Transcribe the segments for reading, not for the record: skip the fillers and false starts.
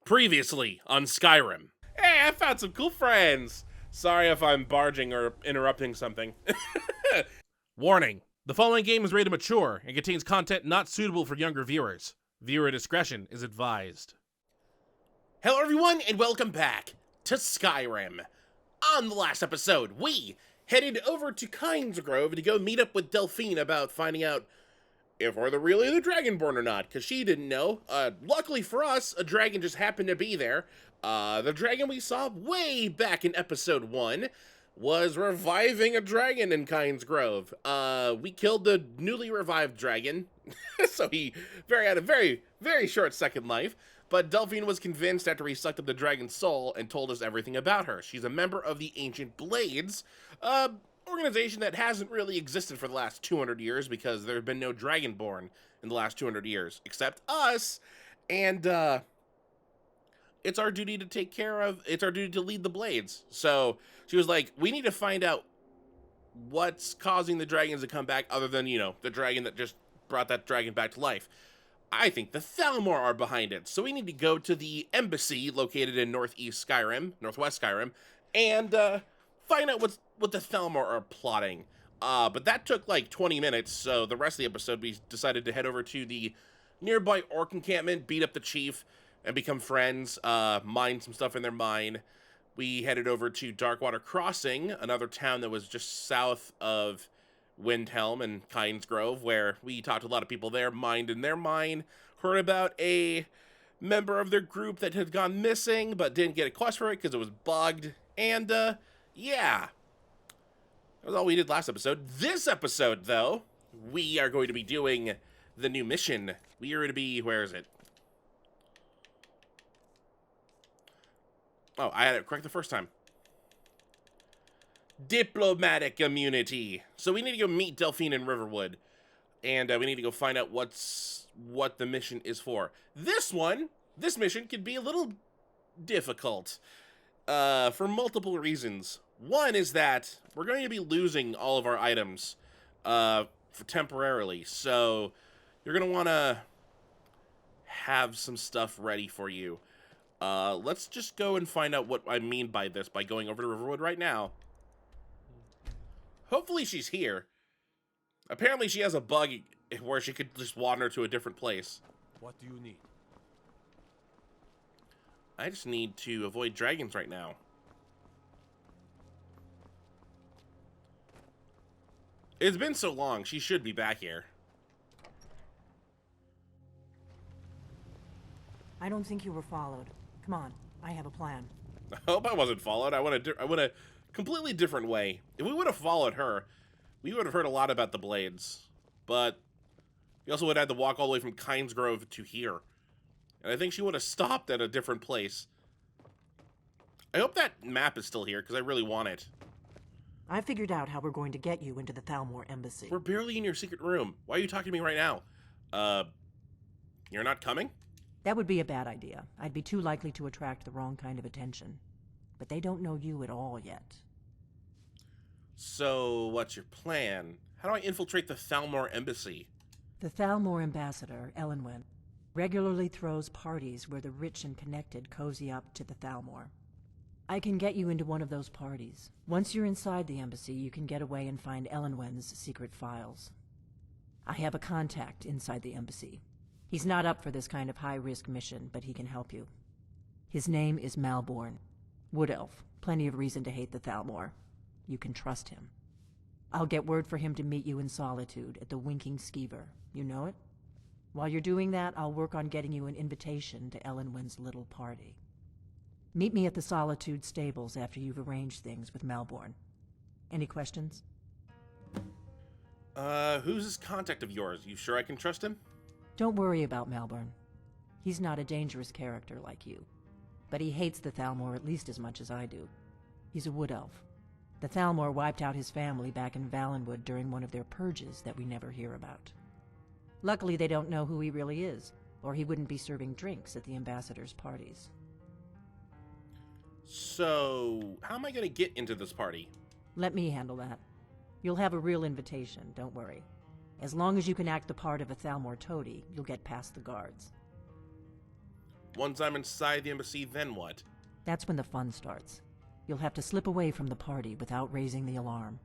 Previously on Skyrim. Hey, I found some cool friends. Sorry if I'm barging or interrupting something. Warning. The following game is rated mature and contains content not suitable for younger viewers. Viewer discretion is advised. Hello everyone and welcome back to Skyrim. On the last episode, we headed over to Kynesgrove to go meet up with Delphine about finding out if we're really the Dragonborn or not, because she didn't know. Luckily for us, a dragon just happened to be there. The dragon we saw way back in episode 1 was reviving a dragon in Kynesgrove. We killed the newly revived dragon, so he had a very, very short second life. But Delphine was convinced after he sucked up the dragon's soul and told us everything about her. She's a member of the Ancient Blades, organization that hasn't really existed for the last 200 years because there have been no Dragonborn in the last 200 years, except us, and it's our duty to take care of, it's our duty to lead the Blades. So she was like, we need to find out what's causing the dragons to come back other than, the dragon that just brought that dragon back to life. I think the Thalmor are behind it, so we need to go to the embassy located in northwest Skyrim, and find out what the Thalmor are plotting. But that took like 20 minutes, so the rest of the episode we decided to head over to the nearby orc encampment, beat up the chief, and become friends, mine some stuff in their mine. We headed over to Darkwater Crossing, another town that was just south of Windhelm and Kynesgrove, where we talked to a lot of people there, mined in their mine, heard about a member of their group that had gone missing, but didn't get a quest for it because it was bugged, and yeah. That was all we did last episode. This episode, though, we are going to be doing the new mission. We are going to be, where is it? Oh, I had it correct the first time. Diplomatic immunity. So we need to go meet Delphine in Riverwood. And we need to go find out what the mission is for. This mission could be a little difficult. For multiple reasons. One is that we're going to be losing all of our items temporarily, so you're going to want to have some stuff ready for you. Let's just go and find out what I mean by this by going over to Riverwood right now. Hopefully she's here. Apparently she has a bug where she could just wander to a different place. What do you need? I just need to avoid dragons right now. It's been so long, she should be back here. I don't think you were followed. Come on, I have a plan. I hope I wasn't followed. I went a completely different way. If we would have followed her, we would have heard a lot about the Blades. But we also would have had to walk all the way from Kynesgrove to here. And I think she would have stopped at a different place. I hope that map is still here, because I really want it. I figured out how we're going to get you into the Thalmor embassy. We're barely in your secret room. Why are you talking to me right now? You're not coming? That would be a bad idea. I'd be too likely to attract the wrong kind of attention. But they don't know you at all yet. So, what's your plan? How do I infiltrate the Thalmor embassy? The Thalmor ambassador, Alduin, regularly throws parties where the rich and connected cozy up to the Thalmor. I can get you into one of those parties. Once you're inside the embassy, you can get away and find Alduin's secret files. I have a contact inside the embassy. He's not up for this kind of high-risk mission, but he can help you. His name is Malborn. Wood Elf. Plenty of reason to hate the Thalmor. You can trust him. I'll get word for him to meet you in Solitude at the Winking Skeever. You know it? While you're doing that, I'll work on getting you an invitation to Alduin's little party. Meet me at the Solitude stables after you've arranged things with Malborn. Any questions? Who's this contact of yours? You sure I can trust him? Don't worry about Malborn. He's not a dangerous character like you. But he hates the Thalmor at least as much as I do. He's a wood elf. The Thalmor wiped out his family back in Valenwood during one of their purges that we never hear about. Luckily, they don't know who he really is, or he wouldn't be serving drinks at the ambassador's parties. So, how am I going to get into this party? Let me handle that. You'll have a real invitation, don't worry. As long as you can act the part of a Thalmor toady, you'll get past the guards. Once I'm inside the embassy, then what? That's when the fun starts. You'll have to slip away from the party without raising the alarm.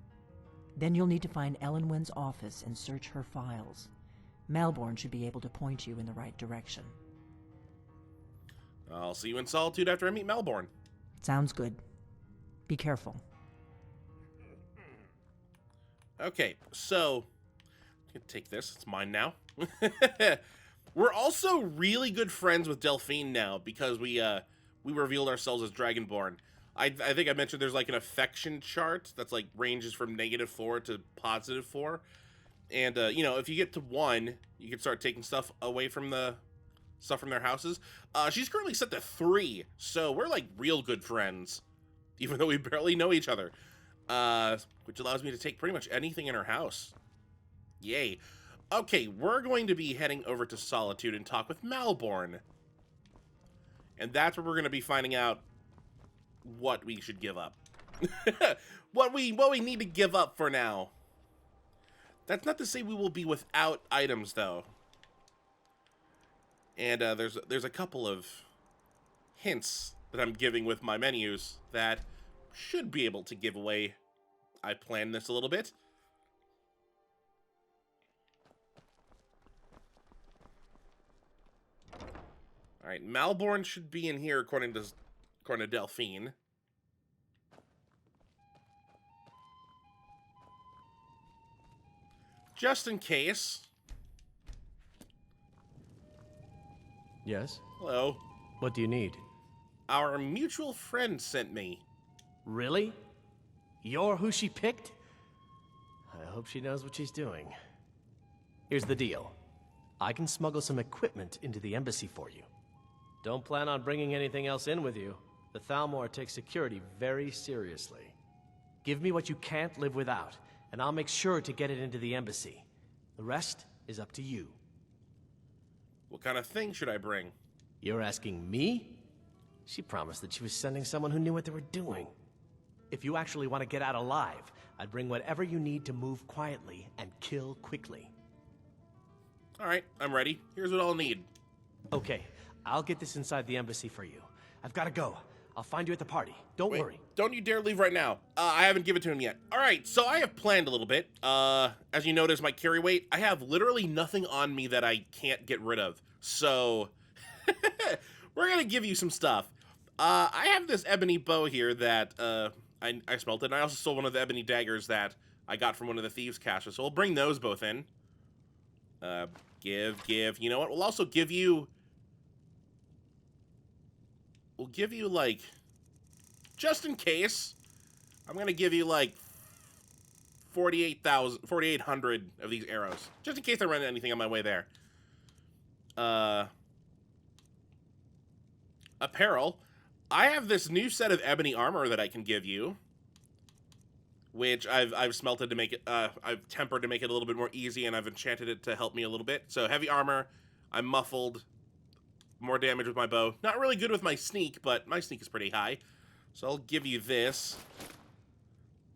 Then you'll need to find Elenwen's office and search her files. Malborn should be able to point you in the right direction. I'll see you in Solitude after I meet Malborn. Sounds good. Be careful. Okay, so I'm gonna take this. It's mine now. We're also really good friends with Delphine now because we revealed ourselves as Dragonborn. I think I mentioned there's like an affection chart that's like ranges from -4 to +4. And you know, if you get to 1, you can start taking stuff away from their houses. She's currently set to 3, so we're like real good friends, even though we barely know each other. Which allows me to take pretty much anything in her house. Yay. Okay, we're going to be heading over to Solitude and talk with Malborn. And that's where we're going to be finding out what we should give up. what we need to give up for now. That's not to say we will be without items, though. And there's a couple of hints that I'm giving with my menus that should be able to give away. I planned this a little bit. All right, Malborn should be in here according to Delphine. Just in case. Yes? Hello. What do you need? Our mutual friend sent me. Really? You're who she picked? I hope she knows what she's doing. Here's the deal. I can smuggle some equipment into the embassy for you. Don't plan on bringing anything else in with you. The Thalmor takes security very seriously. Give me what you can't live without, and I'll make sure to get it into the embassy. The rest is up to you. What kind of thing should I bring? You're asking me? She promised that she was sending someone who knew what they were doing. If you actually want to get out alive, I'd bring whatever you need to move quietly and kill quickly. All right, I'm ready. Here's what I'll need. Okay, I'll get this inside the embassy for you. I've got to go. I'll find you at the party. Don't worry. Don't you dare leave right now. I haven't given it to him yet. All right, so I have planned a little bit. As you notice, my carry weight, I have literally nothing on me that I can't get rid of. So we're going to give you some stuff. I have this ebony bow here that I smelted, and I also stole one of the ebony daggers that I got from one of the thieves' caches, so we'll bring those both in. Give. You know what? We'll also give you... We'll give you, like... Just in case, I'm going to give you, like, 4,800 of these arrows. Just in case I run into anything on my way there. Apparel. I have this new set of ebony armor that I can give you, which I've smelted to make it, I've tempered to make it a little bit more easy, and I've enchanted it to help me a little bit. So heavy armor, I'm muffled, more damage with my bow. Not really good with my sneak, but my sneak is pretty high. So I'll give you this.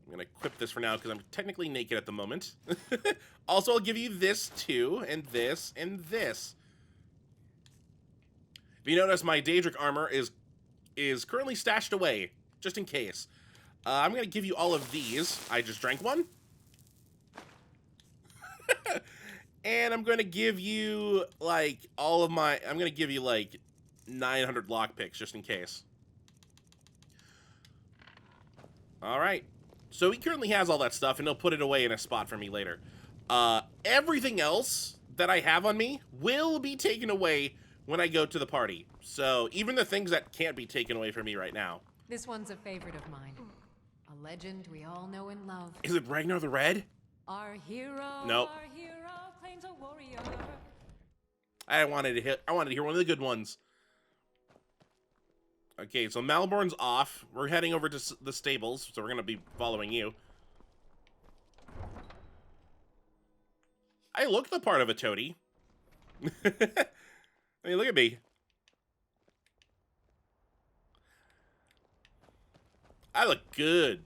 I'm gonna equip this for now because I'm technically naked at the moment. Also, I'll give you this too, and this, and this. If you notice, my Daedric armor is currently stashed away, just in case. I'm going to give you all of these. I just drank one. And I'm going to give you, like, I'm going to give you, like, 900 lockpicks, just in case. Alright. So he currently has all that stuff, and he'll put it away in a spot for me later. Everything else that I have on me will be taken away when I go to the party. So, even the things that can't be taken away from me right now. This one's a favorite of mine. A legend we all know and love. Is it Ragnar the Red? Our hero, Nope. our hero claims a warrior. I wanted to hear one of the good ones. Okay, so Malborn's off. We're heading over to the stables, so we're going to be following you. I look the part of a toady. I mean, look at me. I look good.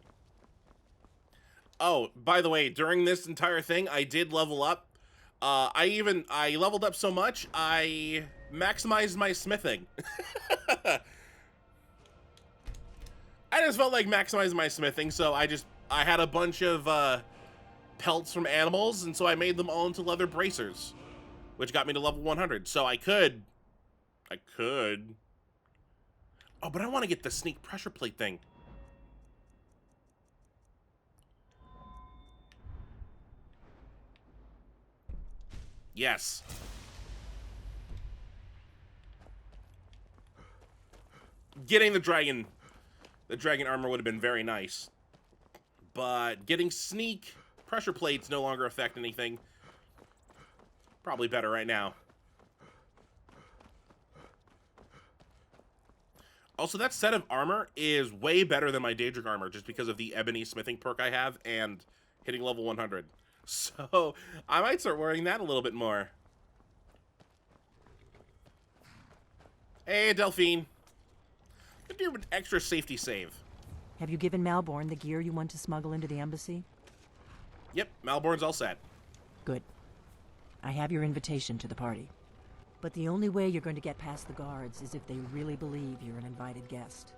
Oh, by the way, during this entire thing, I did level up. I leveled up so much, I maximize my smithing. I just felt like maximizing my smithing, so I had a bunch of pelts from animals, and so I made them all into leather bracers, which got me to level 100. So I could. Oh, but I want to get the sneak pressure plate thing. Yes. Getting the dragon armor would have been very nice. But getting sneak pressure plates no longer affect anything. Probably better right now. Also, that set of armor is way better than my Daedric armor just because of the ebony smithing perk I have and hitting level 100. So, I might start wearing that a little bit more. Hey, Delphine. Could do an extra safety save. Have you given Malborn the gear you want to smuggle into the embassy? Yep, Malborn's all set. Good. I have your invitation to the party. But the only way you're going to get past the guards is if they really believe you're an invited guest.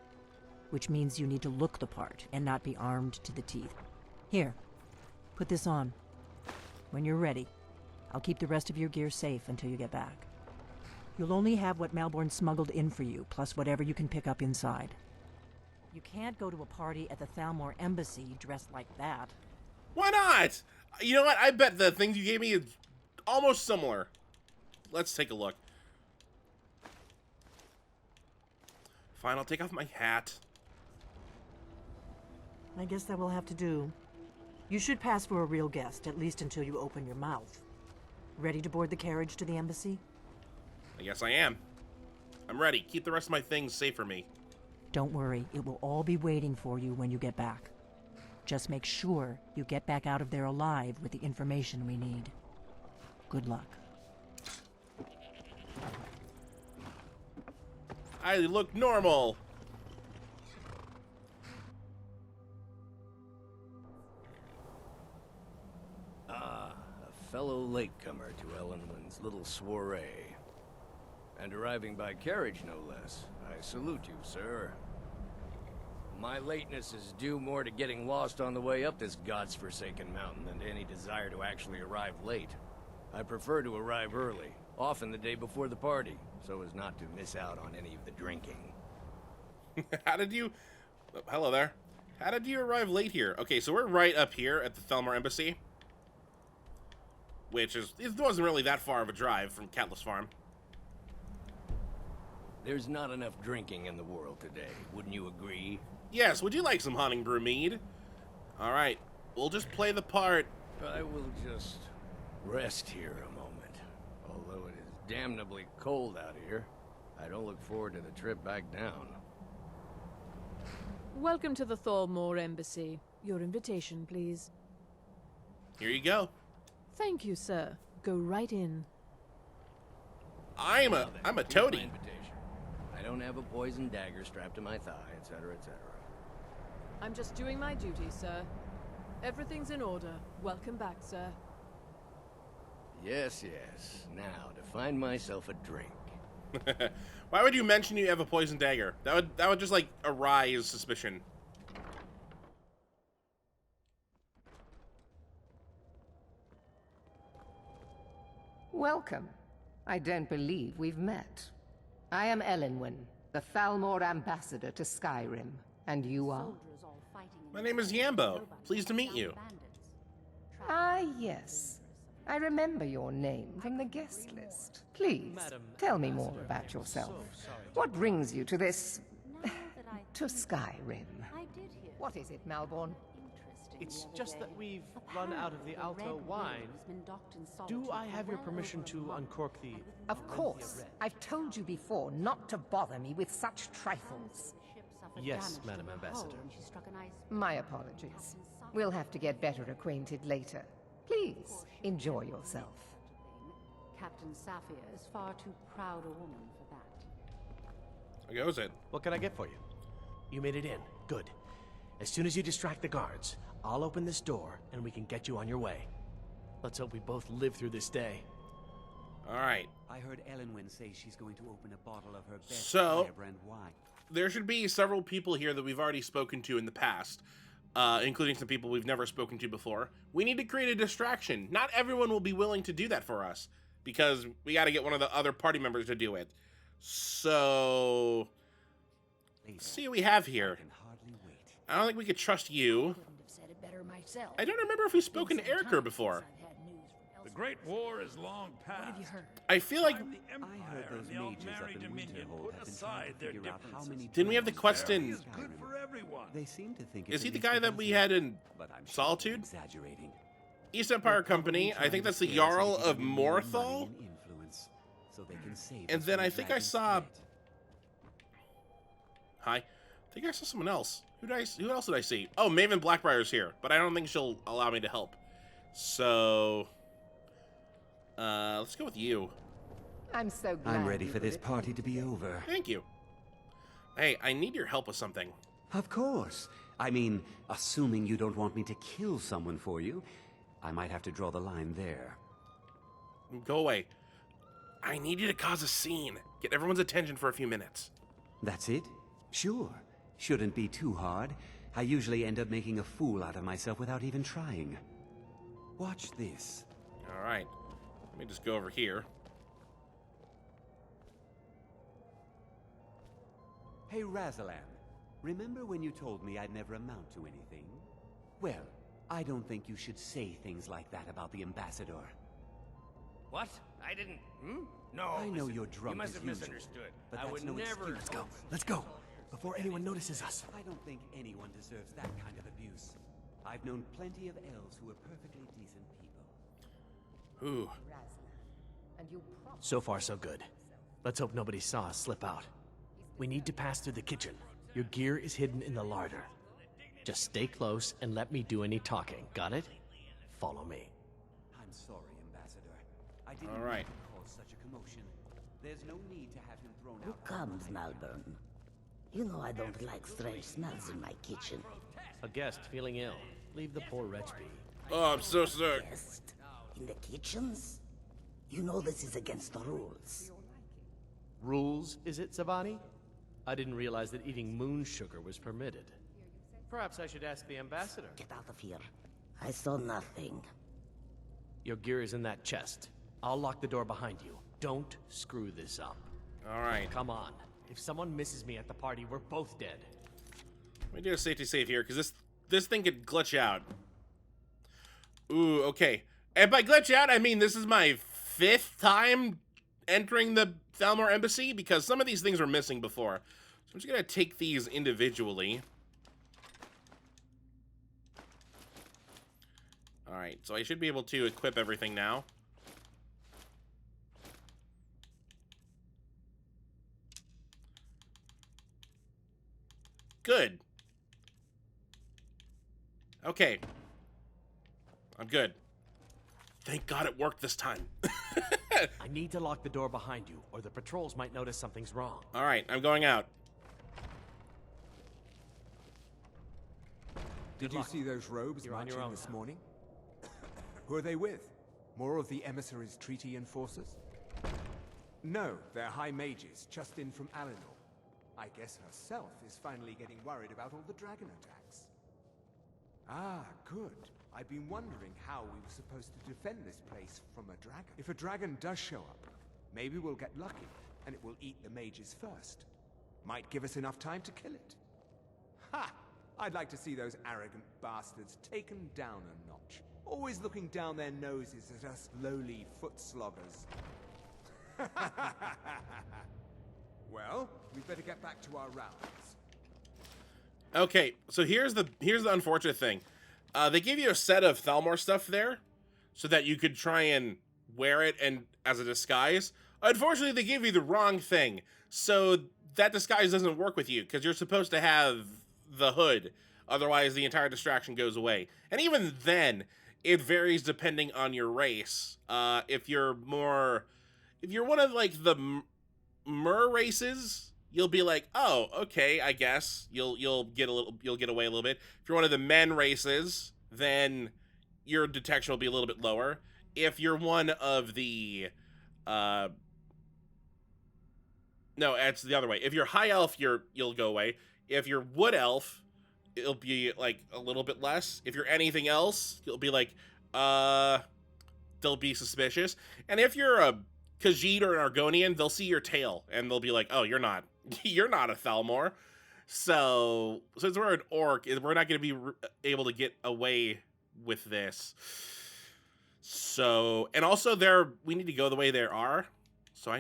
Which means you need to look the part and not be armed to the teeth. Here, put this on. When you're ready, I'll keep the rest of your gear safe until you get back. You'll only have what Malborn smuggled in for you, plus whatever you can pick up inside. You can't go to a party at the Thalmor Embassy dressed like that. Why not? You know what? I bet the things you gave me is almost similar. Let's take a look. Fine, I'll take off my hat. I guess that will have to do. You should pass for a real guest, at least until you open your mouth. Ready to board the carriage to the embassy? I guess I am. I'm ready. Keep the rest of my things safe for me. Don't worry, it will all be waiting for you when you get back. Just make sure you get back out of there alive with the information we need. Good luck. I look normal. A fellow latecomer to Ellenwin's little soiree. And arriving by carriage, no less. I salute you, sir. My lateness is due more to getting lost on the way up this god's-forsaken mountain than to any desire to actually arrive late. I prefer to arrive early, often the day before the party, so as not to miss out on any of the drinking. How did you... Oh, hello there. How did you arrive late here? Okay, so we're right up here at the Thalmor Embassy. Which is... It wasn't really that far of a drive from Catless Farm. There's not enough drinking in the world today, wouldn't you agree? Yes, would you like some Hunting Brew mead? Alright, we'll just play the part. I will just rest here a moment. Although it is damnably cold out here, I don't look forward to the trip back down. Welcome to the Thalmor Embassy. Your invitation, please. Here you go. Thank you, sir. Go right in. I'm a Here's my toady. invitation. I don't have a poison dagger strapped to my thigh, etc., etc. I'm just doing my duty, sir. Everything's in order. Welcome back, sir. Yes, yes. Now, to find myself a drink. Why would you mention you have a poison dagger? That would just like arise suspicion. Welcome. I don't believe we've met. I am Elenwen, the Thalmor ambassador to Skyrim, and you are? My name is Yambo. Pleased to meet you. Ah, yes. I remember your name from the guest list. Please, tell me more about yourself. What brings you to this... to Skyrim? What is it, Malborn? It's just that we've run out of the Alto wine. Do I have your permission to uncork the... Of course. I've told you before not to bother me with such trifles. Yes, Madam Ambassador. My apologies. We'll have to get better acquainted later. Please, enjoy yourself. Captain Saphir is far too proud a woman for that. How goes it? What can I get for you? You made it in. Good. As soon as you distract the guards, I'll open this door and we can get you on your way. Let's hope we both live through this day. All right. I heard Elenwen say she's going to open a bottle of her best So- firebrand wine. There should be several people here that we've already spoken to in the past, including some people we've never spoken to before. We need to create a distraction. Not everyone will be willing to do that for us, because we got to get one of the other party members to do it. So, let's see what we have here. I can hardly wait. I don't think we could trust you. Couldn't have said it better myself. I don't remember if we've spoken to Erica before. I've had news from The Great War is long past. What have you heard? I feel like, The I Empire heard those and the mages up Altmeri in Dominion Winterhold put have been aside trying to their figure out how differences. many didn't we have the times quest Very in... is good for everyone. They seem to think Is it's he at the least guy a that we dozen, had in but I'm sure Solitude? I'm exaggerating. East Empire Company? I think that's the Jarl of Morthal? So they can save And us then from I think I Dragon's saw... threat. Hi. I think I saw someone else. Who else did I see? Oh, Maven Blackbriar's here, but I don't think she'll allow me to help. So... let's go with you. I'm so glad. I'm ready you for put this it- party to be over. Thank you. Hey, I need your help with something. Of course. I mean, assuming you don't want me to kill someone for you, I might have to draw the line there. Go away. I need you to cause a scene. Get everyone's attention for a few minutes. That's it? Sure. Shouldn't be too hard. I usually end up making a fool out of myself without even trying. Watch this. All right. Let me just go over here. Hey, Razalan. Remember when you told me I'd never amount to anything? Well, I don't think you should say things like that about the Ambassador. What? I didn't. No. I know listen, you're drunk You must as have usual, misunderstood. but I that's would no never. excuse. Let's go. Before anyone notices us. I don't think anyone deserves that kind of abuse. I've known plenty of elves who are perfectly decent people. Ooh. And you promised So far, so good. Let's hope nobody saw us slip out. We need to pass through the kitchen. Your gear is hidden in the larder. Just stay close and let me do any talking. Got it? Follow me. I'm sorry, Ambassador. I didn't All right. mean to cause such a commotion. There's no need to have him thrown Who out. comes, Malburn? You know I don't like strange smells in my kitchen. A guest feeling ill. Leave the poor wretch be. Oh, I'm so sick. Guest? In the kitchens? You know this is against the rules. Rules, is it, Savani? I didn't realize that eating moon sugar was permitted. Perhaps I should ask the ambassador. Get out of here. I saw nothing. Your gear is in that chest. I'll lock the door behind you. Don't screw this up. All right. Come on. If someone misses me at the party, we're both dead. Let me do a safety save here, because this thing could glitch out. Ooh, okay. And by glitch out, I mean this is my 5th time entering the Thalmor Embassy, because some of these things were missing before. So I'm just going to take these individually. Alright, so I should be able to equip everything now. Good. Okay. I'm good. Thank God it worked this time. I need to lock the door behind you, or the patrols might notice something's wrong. Alright, I'm going out. Did you see those robes You're on your marching own this now. morning? Who are they with? More of the emissaries' treaty enforcers? No, they're high mages, just in from Alinor. I guess herself is finally getting worried about all the dragon attacks. Ah, good. I've been wondering how we were supposed to defend this place from a dragon. If a dragon does show up, maybe we'll get lucky, and it will eat the mages first. Might give us enough time to kill it. Ha! I'd like to see those arrogant bastards taken down a notch. Always looking down their noses at us lowly foot sloggers. Well, we'd better get back to our rounds. Okay, so here's the unfortunate thing. They gave you a set of Thalmor stuff there, so that you could try and wear it and as a disguise. Unfortunately, they gave you the wrong thing, so that disguise doesn't work with you, because you're supposed to have the hood. Otherwise, the entire distraction goes away. And even then, it varies depending on your race. If you're one of like the Mer races, you'll be like, oh, okay, I guess you'll get away a little bit. If you're one of the men races, then your detection will be a little bit lower. If you're one of the No, it's the other way. If you're high elf, you'll go away. If you're wood elf, it'll be like a little bit less. If you're anything else, you'll be like, they'll be suspicious. And if you're a Khajiit or an Argonian, they'll see your tail and they'll be like, oh, you're not a Thalmor. So since we're an orc, we're not going to be able to get away with this. So, and also we need to go the way they are. So I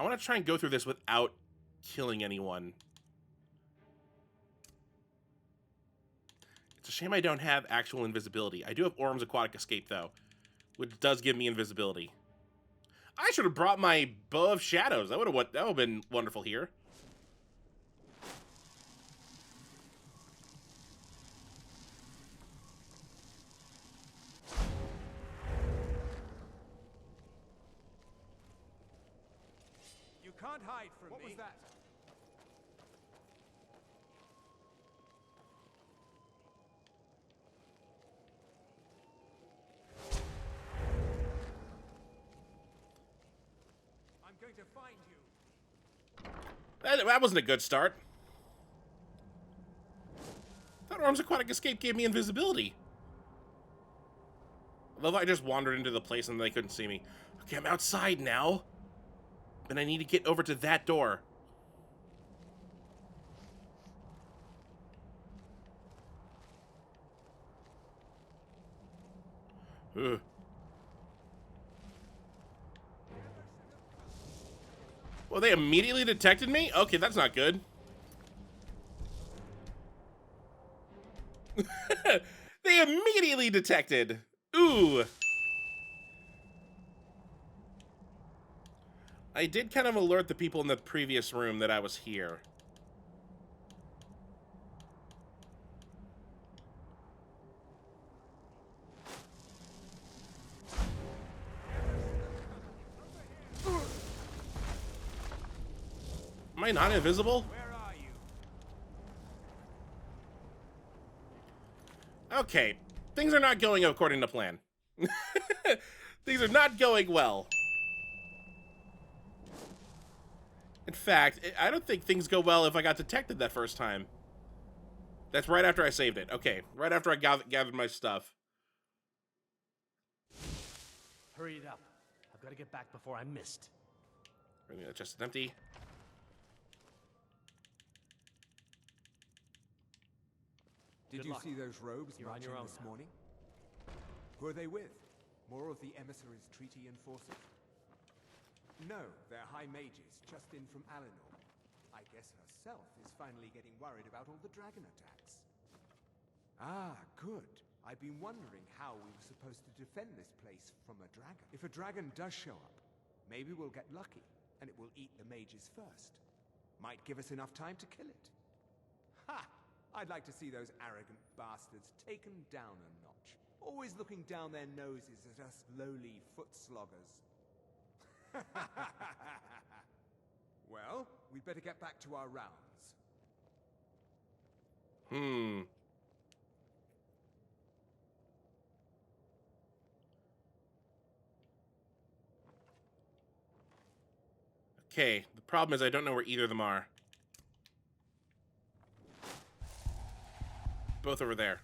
want to try and go through this without killing anyone. It's a shame I don't have actual invisibility. I do have Orm's Aquatic Escape, though, which does give me invisibility. I should have brought my Bow of Shadows. That would have been wonderful here. You can't hide from me. What was that? I'm going to find you. That wasn't a good start. That Orm's Aquatic Escape gave me invisibility. I love how I just wandered into the place and they couldn't see me. Okay, I'm outside now. And I need to get over to that door. Ugh. Well, they immediately detected me? Okay, that's not good. They immediately detected. Ooh. I did kind of alert the people in the previous room that I was here. Am I not invisible? Where are you? Okay, things are not going according to plan. Things are not going well. In fact, I don't think things go well if I got detected that first time. That's right after I saved it. Okay, right after I gathered my stuff. Hurry it up. I've got to get back before I'm missed. Just empty. Did you see those robes You're on marching your own this now. morning? Who are they with? More of the emissaries' treaty enforcers? No, they're high mages, just in from Alinor. I guess herself is finally getting worried about all the dragon attacks. Ah, good. I've been wondering how we were supposed to defend this place from a dragon. If a dragon does show up, maybe we'll get lucky, and it will eat the mages first. Might give us enough time to kill it. Ha! I'd like to see those arrogant bastards taken down a notch. Always looking down their noses at us lowly foot sloggers. Well, we'd better get back to our rounds. Okay, the problem is I don't know where either of them are. Both over there.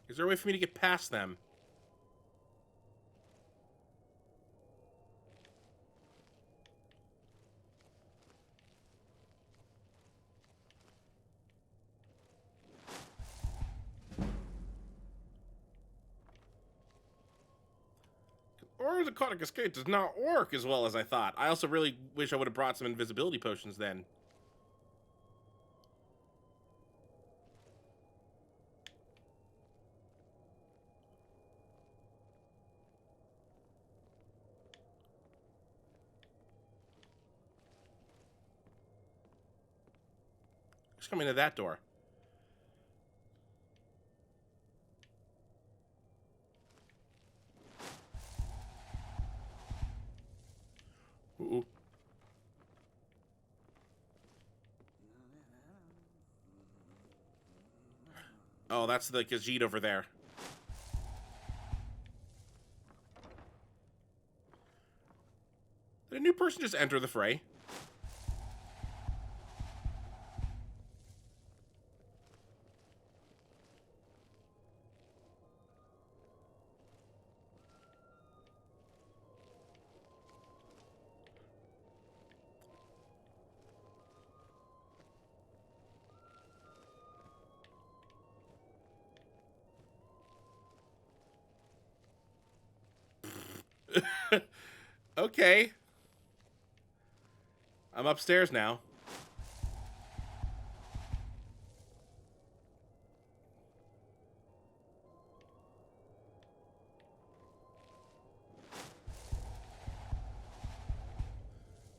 Is there a way for me to get past them? Or the Aquatic Escape does not work as well as I thought. I also really wish I would have brought some invisibility potions then. Just come into that door. Ooh. Oh, that's the Khajiit over there. person just enter the fray? Okay. I'm upstairs now.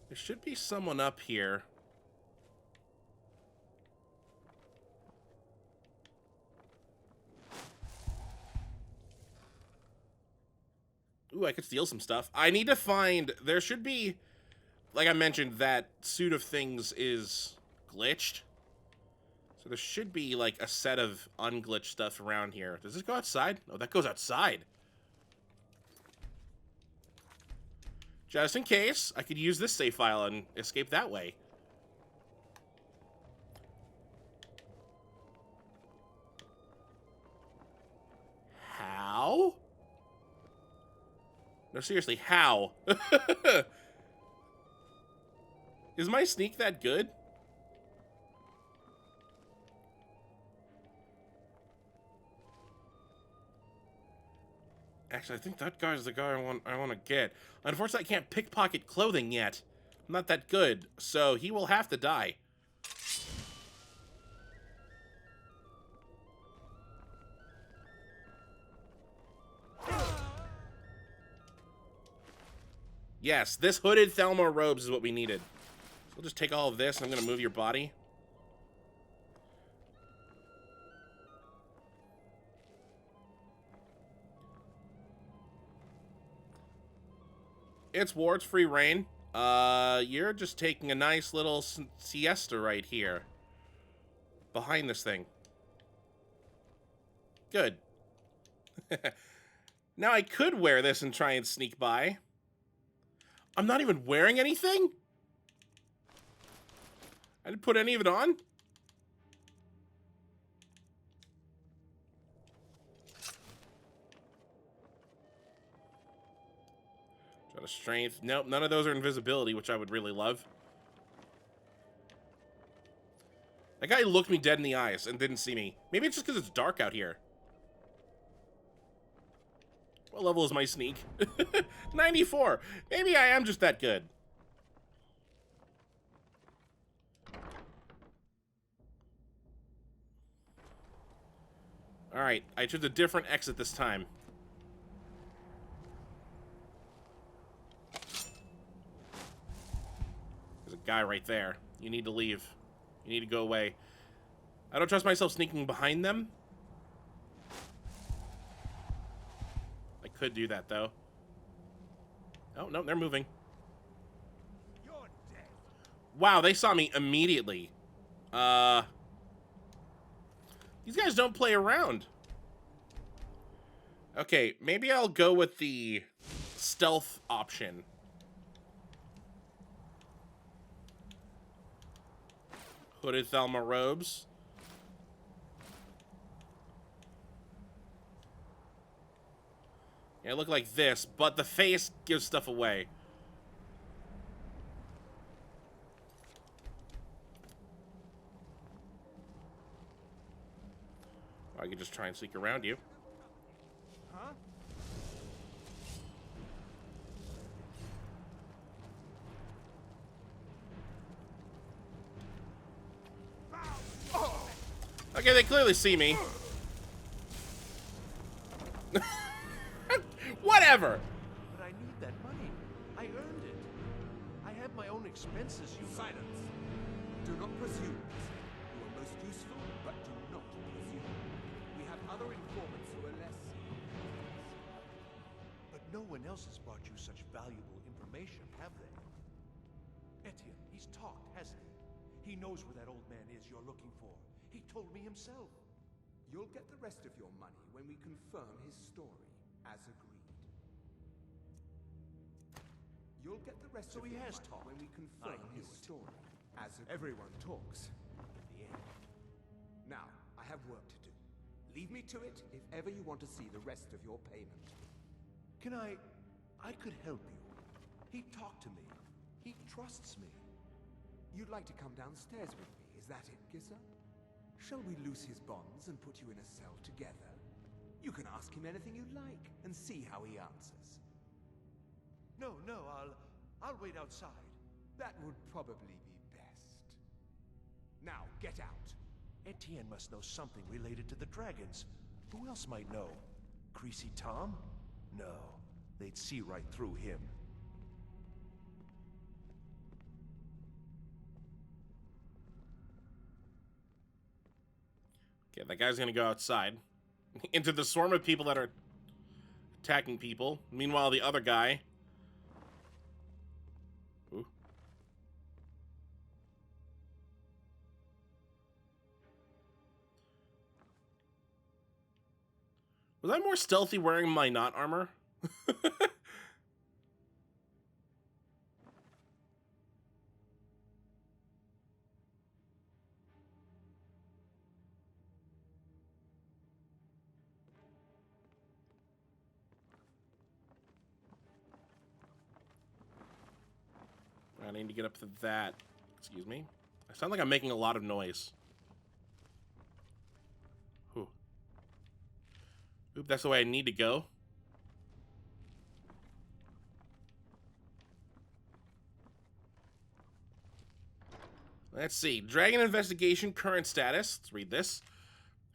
There should be someone up here. Ooh, I could steal some stuff. I need to find... There should be... Like I mentioned, that suit of things is glitched. So there should be, like, a set of unglitched stuff around here. Does this go outside? No, that goes outside. Just in case, I could use this save file and escape that way. How? No, seriously, how? Is my sneak that good? Actually, I think that guy's the guy I want to get. Unfortunately, I can't pickpocket clothing yet. I'm not that good, so he will have to die. Yes, this hooded Thalmor robes is what we needed. So we'll just take all of this, and I'm going to move your body. It's war, it's free reign. You're just taking a nice little siesta right here. Behind this thing. Good. Now I could wear this and try and sneak by. I'm not even wearing anything? I didn't put any of it on? Try to strength. Nope, none of those are invisibility, which I would really love. That guy looked me dead in the eyes and didn't see me. Maybe it's just because it's dark out here. What level is my sneak? 94. Maybe I am just that good. Alright, I chose a different exit this time. There's a guy right there. You need to leave. You need to go away. I don't trust myself sneaking behind them. I could do that, though. Oh, no, they're moving. You're dead. Wow, they saw me immediately. These guys don't play around. Okay, maybe I'll go with the stealth option. Hooded Thalmor robes. Yeah, I look like this, but the face gives stuff away. I could just try and sneak around you. Huh? Okay, they clearly see me. Whatever. But I need that money. I earned it. I have my own expenses, you... Silence. Do not presume. You are most useful, but do not presume. We have other informants who are less... But no one else has brought you such valuable information, have they? Etienne, he's talked, hasn't he? He knows where that old man is you're looking for. He told me himself. You'll get the rest of your money when we confirm his story, as agreed. You'll get the rest So of he your has money talked. when we confirm I his knew it. story. As everyone talks in the end. Now, I have work to do. Leave me to it if ever you want to see the rest of your payment. Can I could help you. He talked to me. He trusts me. You'd like to come downstairs with me, is that it, Gisser? Shall we loose his bonds and put you in a cell together? You can ask him anything you like and see how he answers. No, I'll wait outside. That would probably be best. Now, get out. Etienne must know something related to the dragons. Who else might know? Greasy Tom? No, they'd see right through him. Okay, that guy's gonna go outside into the swarm of people that are attacking people. Meanwhile, the other guy. Ooh. Was I more stealthy wearing my not armor? I need to get up to that. Excuse me. I sound like I'm making a lot of noise. Ooh. Oop, that's the way I need to go. Let's see. Dragon investigation current status. Let's read this.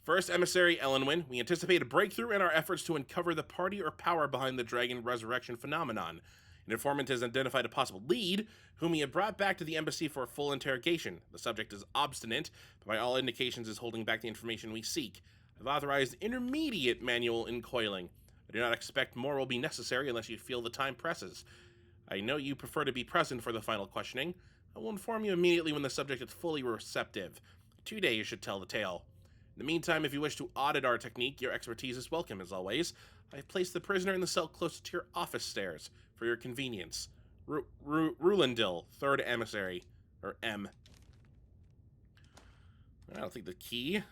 First emissary Elenwyn. We anticipate a breakthrough in our efforts to uncover the party or power behind the dragon resurrection phenomenon. An informant has identified a possible lead, whom he had brought back to the embassy for a full interrogation. The subject is obstinate, but by all indications is holding back the information we seek. I've authorized intermediate manual incoiling. I do not expect more will be necessary unless you feel the time presses. I know you prefer to be present for the final questioning. I will inform you immediately when the subject is fully receptive. 2 days should tell the tale. In the meantime, if you wish to audit our technique, your expertise is welcome, as always. I have placed the prisoner in the cell closest to your office stairs, for your convenience. Rulendil, third emissary, or M. I don't think the key.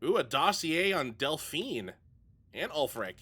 Ooh, a dossier on Delphine and Ulfric.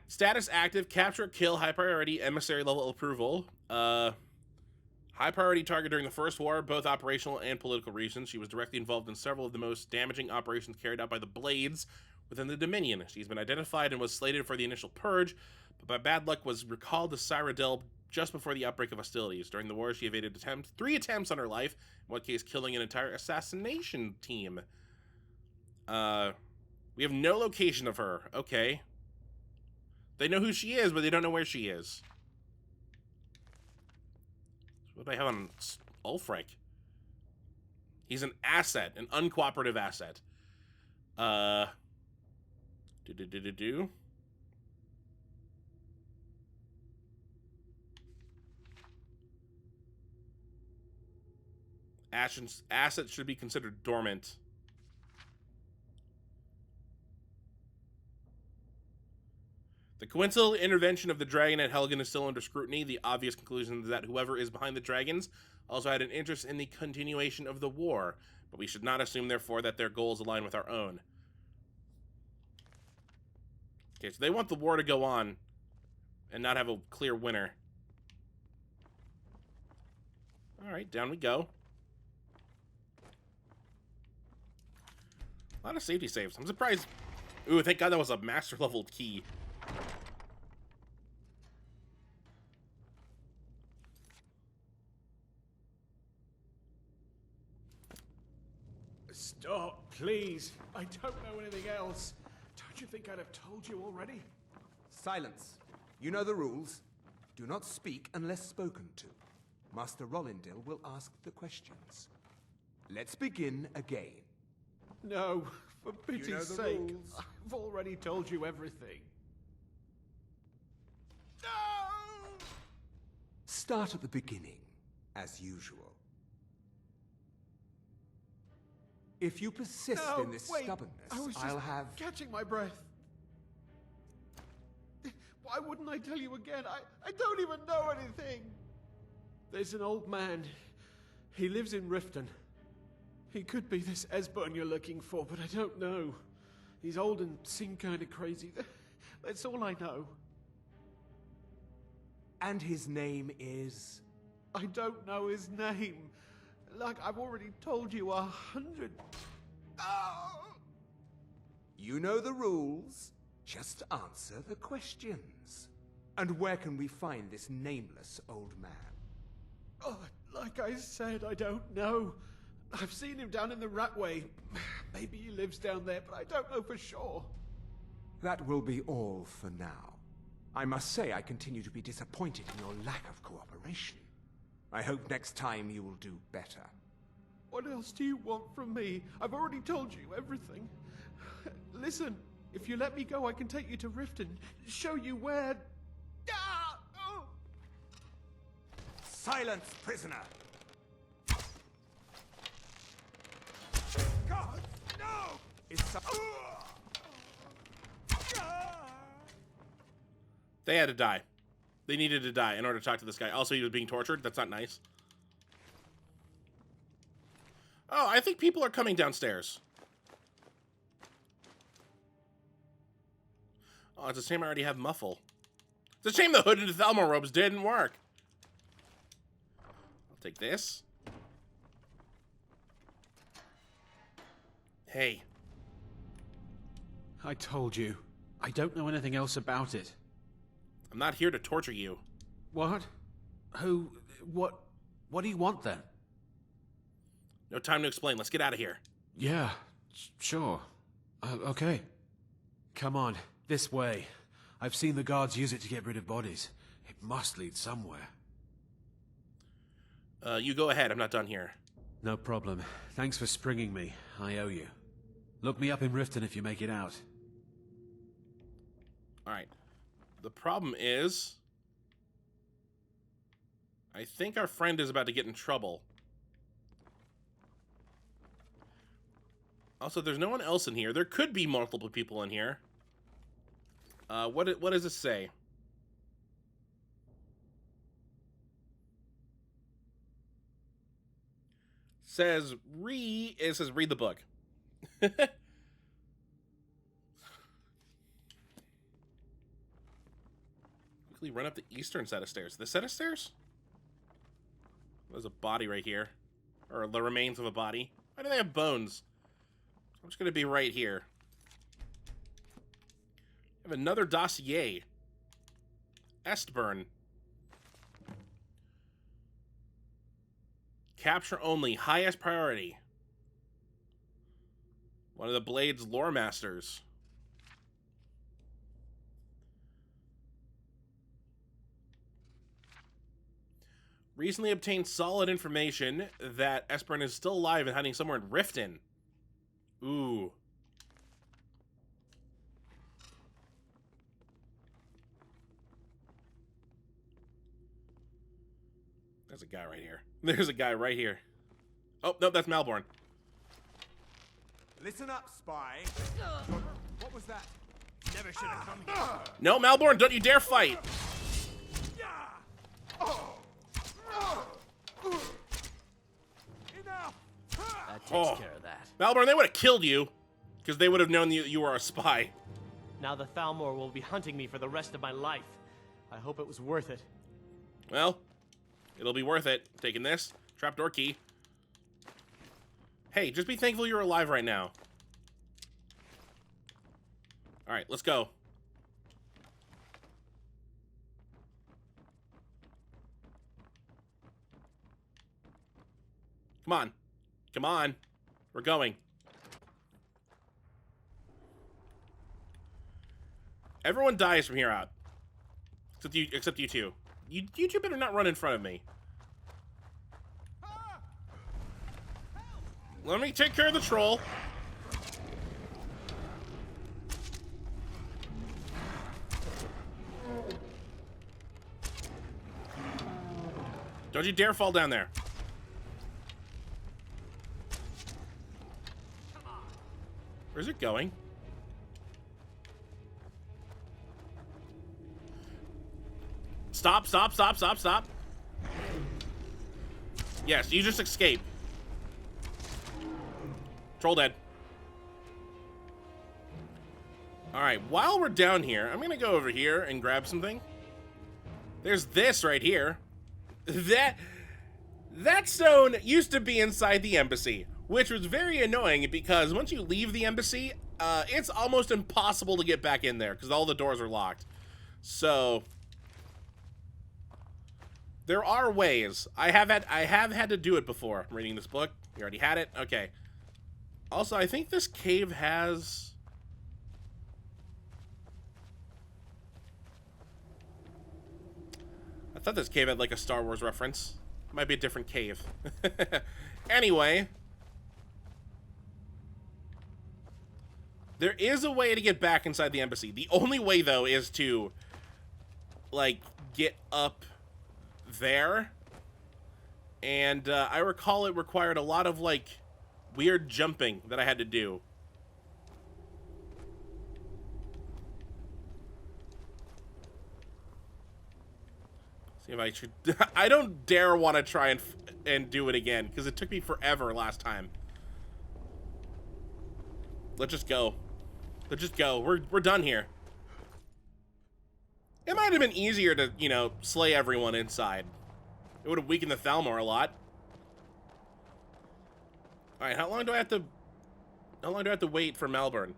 Status active, capture, kill, high priority, emissary level approval. High priority target during the First War, both operational and political reasons. She was directly involved in several of the most damaging operations carried out by the Blades within the Dominion. She's been identified and was slated for the initial purge, but by bad luck was recalled to Cyrodiil just before the outbreak of hostilities. During the war, she evaded 3 attempts on her life, in one case killing an entire assassination team. We have no location of her. Okay. They know who she is, but they don't know where she is. What do I have on Ulfric? He's an asset, an uncooperative asset. Assets should be considered dormant. The coincidental intervention of the dragon at Helgen is still under scrutiny. The obvious conclusion is that whoever is behind the dragons also had an interest in the continuation of the war, but we should not assume, therefore, that their goals align with our own. Okay, so they want the war to go on and not have a clear winner. Alright, down we go. A lot of safety saves. I'm surprised. Ooh, thank God that was a master level key. Stop, please. I don't know anything else. Don't you think I'd have told you already? Silence. You know the rules. Do not speak unless spoken to. Master Rollindil will ask the questions. Let's begin again. No, for pity's You know the sake. rules. I've already told you everything. Start at the beginning, as usual. If you persist No, in this wait. stubbornness, I was just I'll have... catching my breath. Why wouldn't I tell you again? I don't even know anything. There's an old man. He lives in Riften. He could be this Esbern you're looking for, but I don't know. He's old and seemed kind of crazy. That's all I know. And his name is? I don't know his name. Like I've already told you 100. Oh! You know the rules. Just answer the questions. And where can we find this nameless old man? Oh, like I said, I don't know. I've seen him down in the Ratway. Maybe he lives down there, but I don't know for sure. That will be all for now. I must say I continue to be disappointed in your lack of cooperation. I hope next time you will do better. What else do you want from me? I've already told you everything. Listen, if you let me go, I can take you to Riften, show you where... Ah! Oh! Silence, prisoner! God, no! They had to die. They needed to die in order to talk to this guy. Also, he was being tortured. That's not nice. Oh, I think people are coming downstairs. Oh, it's a shame I already have muffle. It's a shame the hood and the Thalmor robes didn't work. I'll take this. Hey. I told you. I don't know anything else about it. I'm not here to torture you. What? Who? What do you want then? No time to explain. Let's get out of here. Yeah, sure. Okay. Come on, this way. I've seen the guards use it to get rid of bodies. It must lead somewhere. You go ahead. I'm not done here. No problem. Thanks for springing me. I owe you. Look me up in Riften if you make it out. Alright. The problem is... I think our friend is about to get in trouble. Also, there's no one else in here. There could be multiple people in here. What does this say? It says read the book. Quickly run up the eastern set of stairs. This set of stairs? There's a body right here. Or the remains of a body. Why do they have bones? I'm just going to be right here. I have another dossier. Estburn. Capture only. Highest priority. One of the Blade's lore masters. Recently obtained solid information that Esbern is still alive and hiding somewhere in Riften. Ooh. There's a guy right here. There's a guy right here. Oh, no, that's Malborn. Listen up, spy. What was that? Never should have come here. No, Malborn, don't you dare fight. That takes care of that. Malborn, they would have killed you because they would have known you were a spy. Now the Thalmor will be hunting me for the rest of my life. I hope it was worth it. Well, it'll be worth it. Taking this trapdoor key. Hey, just be thankful you're alive right now. All right, let's go. Come on. Come on. We're going. Everyone dies from here out. Except you two. You two better not run in front of me. Let me take care of the troll. Don't you dare fall down there. Where's it going? Stop. Yes, you just escape. Troll dead. Alright, while we're down here, I'm gonna go over here and grab something. There's this right here. That stone used to be inside the embassy, which was very annoying because once you leave the embassy, it's almost impossible to get back in there because all the doors are locked. So there are ways. I have had to do it before. I'm reading this book. You already had it? Okay. Also, I think this cave has... I thought this cave had like a Star Wars reference. Might be a different cave. Anyway. There is a way to get back inside the embassy. The only way, though, is to, like, get up there. And I recall it required a lot of, like, weird jumping that I had to do. See if I should... I don't dare want to try and do it again, because it took me forever last time. Let's just go. Let's just go. We're done here. It might have been easier to, you know, slay everyone inside. It would have weakened the Thalmor a lot. Alright, how long do I have to wait for Malburn?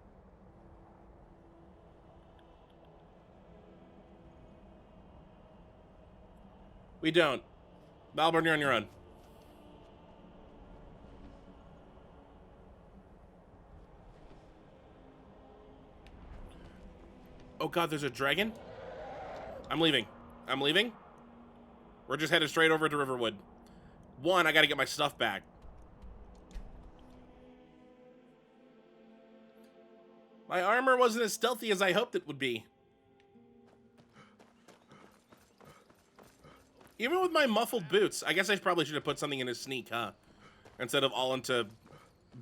We don't. Malburn, you're on your own. Oh god, there's a dragon? I'm leaving. I'm leaving. We're just headed straight over to Riverwood. One, I gotta get my stuff back. My armor wasn't as stealthy as I hoped it would be. Even with my muffled boots, I guess I probably should have put something in his sneak, huh? Instead of all into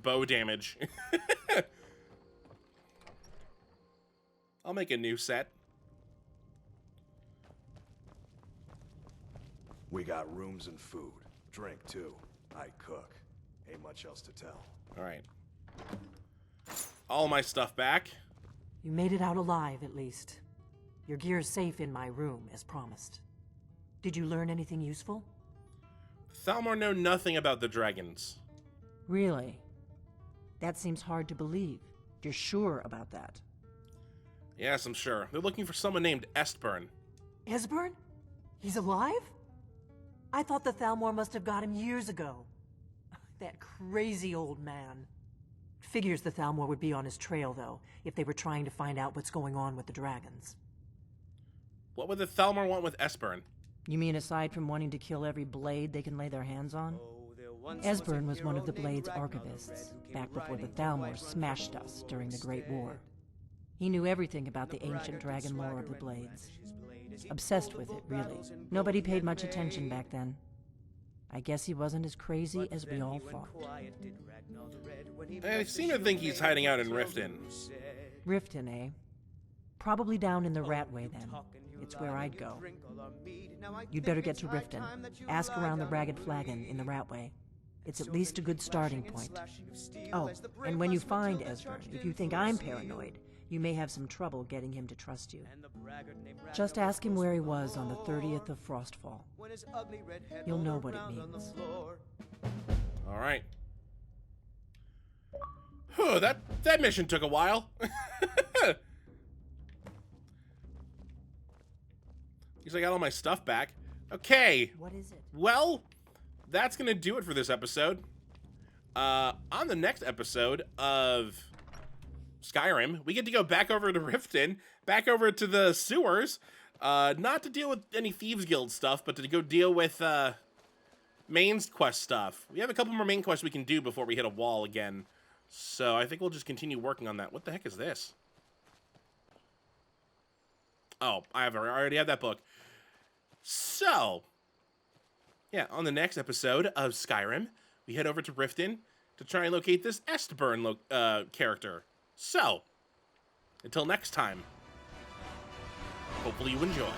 bow damage. I'll make a new set. We got rooms and food. Drink, too. I cook. Ain't much else to tell. Alright. All my stuff back. You made it out alive, at least. Your gear's safe in my room, as promised. Did you learn anything useful? Thalmor know nothing about the dragons. Really? That seems hard to believe. You're sure about that? Yes, I'm sure. They're looking for someone named Estburn. Esbern? He's alive? I thought the Thalmor must have got him years ago. That crazy old man. Figures the Thalmor would be on his trail, though, if they were trying to find out what's going on with the dragons. What would the Thalmor want with Estburn? You mean aside from wanting to kill every blade they can lay their hands on? Esbern was one of the Blade's archivists, back before the Thalmor smashed us during the Great War. He knew everything about the ancient dragon lore of the Blades. Obsessed with it, really. Nobody paid much attention back then. I guess he wasn't as crazy as we all thought. I seem to think he's hiding out in Riften. Riften, eh? Probably down in the Ratway, then. It's where I'd go. You'd better get to Riften. Ask around the Ragged Flagon in the Ratway. It's at least a good starting point. Oh, and when you find Esbern, if you think I'm paranoid, you may have some trouble getting him to trust you. Just ask him where he was on the 30th of Frostfall. You'll know what it means. All right. Whew, that mission took a while. At least I got all my stuff back. Okay. What is it? Well, that's gonna do it for this episode. On the next episode of Skyrim, we get to go back over to Riften, back over to the sewers, not to deal with any Thieves Guild stuff, but to go deal with main quest stuff. We have a couple more main quests we can do before we hit a wall again, so I think we'll just continue working on that. What the heck is this? Oh, I already have that book. So, yeah, on the next episode of Skyrim, we head over to Riften to try and locate this Estburn character. So, until next time, hopefully you enjoy.